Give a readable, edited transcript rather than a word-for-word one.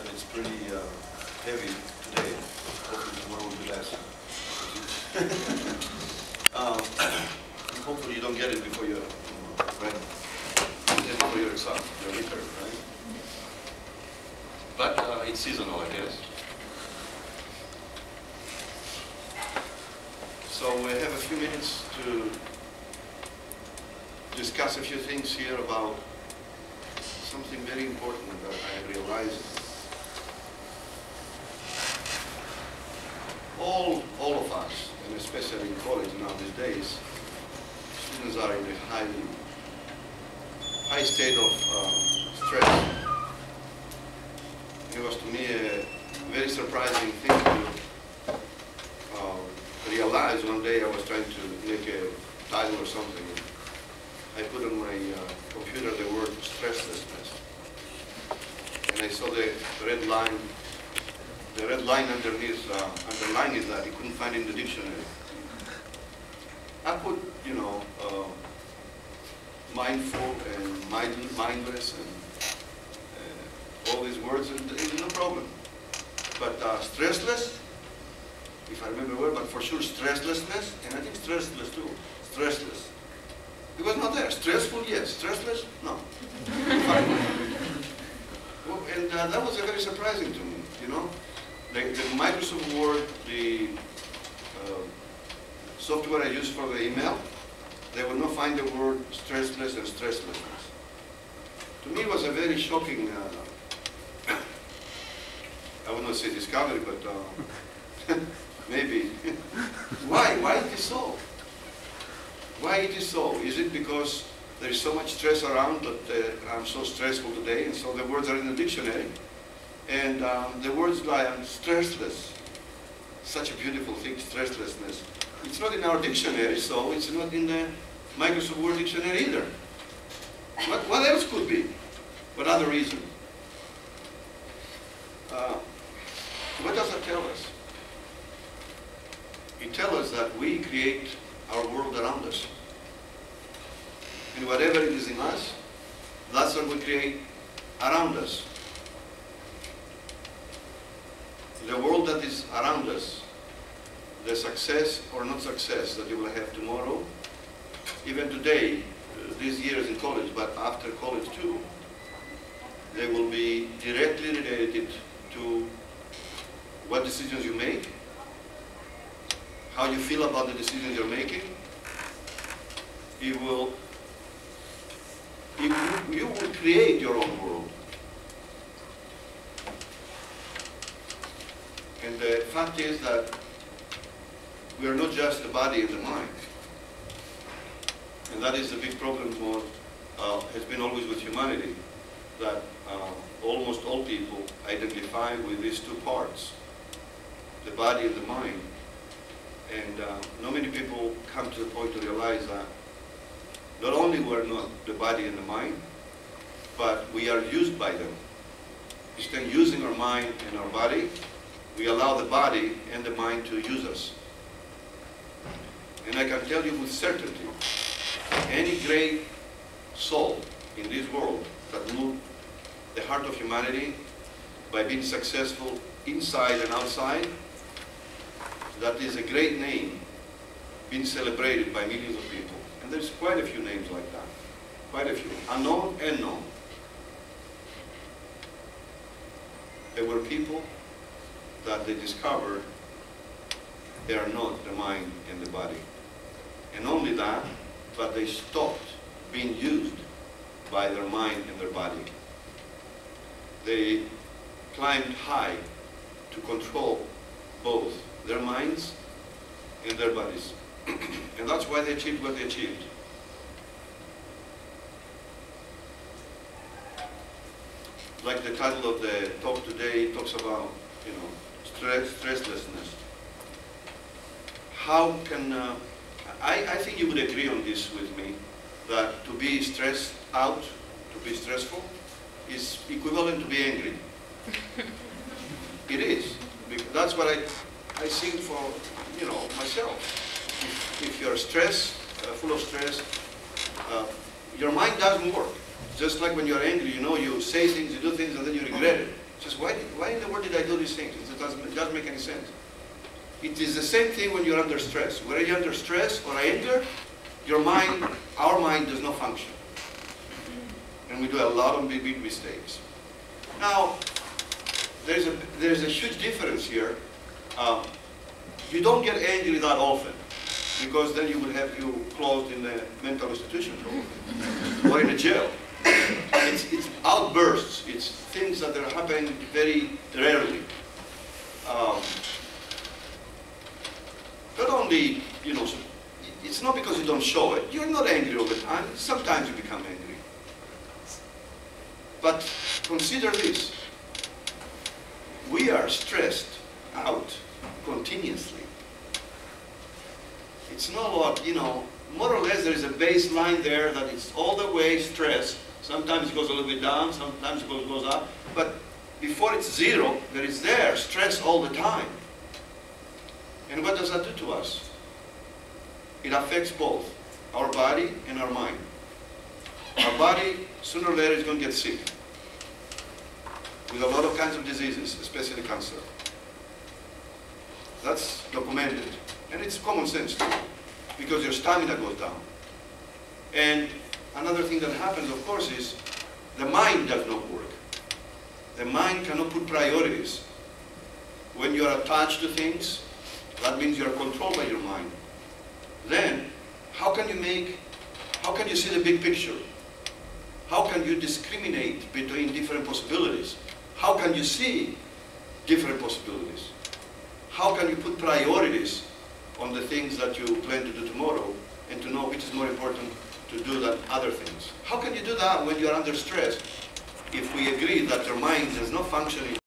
but it's pretty heavy today. Hopefully tomorrow will be less. Hopefully you don't get it before you're ready. Before your exam, your midterm, right? But it's seasonal, I guess. So we have a few minutes to discuss a few things here about something very important that I realized. All of us, and especially in college now these days, students are in a high state of stress. It was to me a very surprising thing to realize. One day I was trying to make a title or something. I put on my computer the word stresslessness. And I saw the red line. The red line underneath, underlying is that I couldn't find it in the dictionary. I put, you know, mindful and mindless and all these words, and it's no problem. But stressless, if I remember well, but for sure stresslessness, and I think stressless too, stressless. It was not there. Stressful, yes. Stressless, no. Well, and that was very surprising to me, you know. The Microsoft Word, the software I use for the email, they will not find the word stressless and stresslessness. To me, it was a very shocking, I would not say discovery, but maybe. Why? Why it is so? Why it is so? Is it because there is so much stress around that I'm so stressful today, and so the words are in the dictionary? And the words like stressless, such a beautiful thing, stresslessness. It's not in our dictionary, so it's not in the Microsoft Word dictionary either. What else could be? What other reason? What does that tell us? It tells us that we create our world around us. And whatever it is in us, that's what we create around us. The world that is around us, the success or not success that you will have tomorrow, even today, these years in college, but after college too, they will be directly related to what decisions you make, how you feel about the decisions you're making. You will create your own world. And the fact is that we are not just the body and the mind. And that is the big problem what has been always with humanity, that almost all people identify with these two parts, the body and the mind. And not many people come to the point to realize that not only we're not the body and the mind, but we are used by them. Instead of using our mind and our body, we allow the body and the mind to use us. And I can tell you with certainty, any great soul in this world that moved the heart of humanity by being successful inside and outside, that is a great name being celebrated by millions of people. And there's quite a few names like that. Quite a few. Unknown and known. There were people that they discovered they are not the mind and the body. And only that, but they stopped being used by their mind and their body. They climbed high to control both their minds and their bodies. And that's why they achieved what they achieved. Like the title of the talk today talks about, you know, stresslessness. How can, I think you would agree on this with me, that to be stressed out, to be stressful, is equivalent to be angry. It is. That's what I think for, you know, myself. If you're stressed, full of stress, your mind doesn't work. Just like when you're angry, you know, you say things, you do things, and then you regret it. Just why in the world did I do these things? It doesn't make any sense. It is the same thing when you're under stress. Whether you're under stress or anger, our mind does not function. And we do a lot of big mistakes. Now, there's a huge difference here. You don't get angry that often, because then you would have you closed in a mental institution probably, or in a jail. It's outbursts. It's things that are happening very rarely. Not only, it's not because you don't show it. You're not angry all the time. Sometimes you become angry. But consider this. We are stressed out continuously. It's not what, more or less there is a baseline there that it's all the way stress. Sometimes it goes a little bit down, sometimes it goes up. But before it's zero, there is stress all the time. And what does that do to us? It affects both our body and our mind. Our body, sooner or later, is going to get sick with a lot of kinds of diseases, especially cancer. That's documented. And it's common sense too, because your stamina goes down. And another thing that happens, of course, is the mind does not work. The mind cannot put priorities. When you are attached to things, that means you are controlled by your mind. Then, how can you see the big picture? How can you discriminate between different possibilities? How can you see different possibilities? How can you put priorities on the things that you plan to do tomorrow and to know which is more important to do than other things? How can you do that when you are under stress? If we agree that your mind is not functioning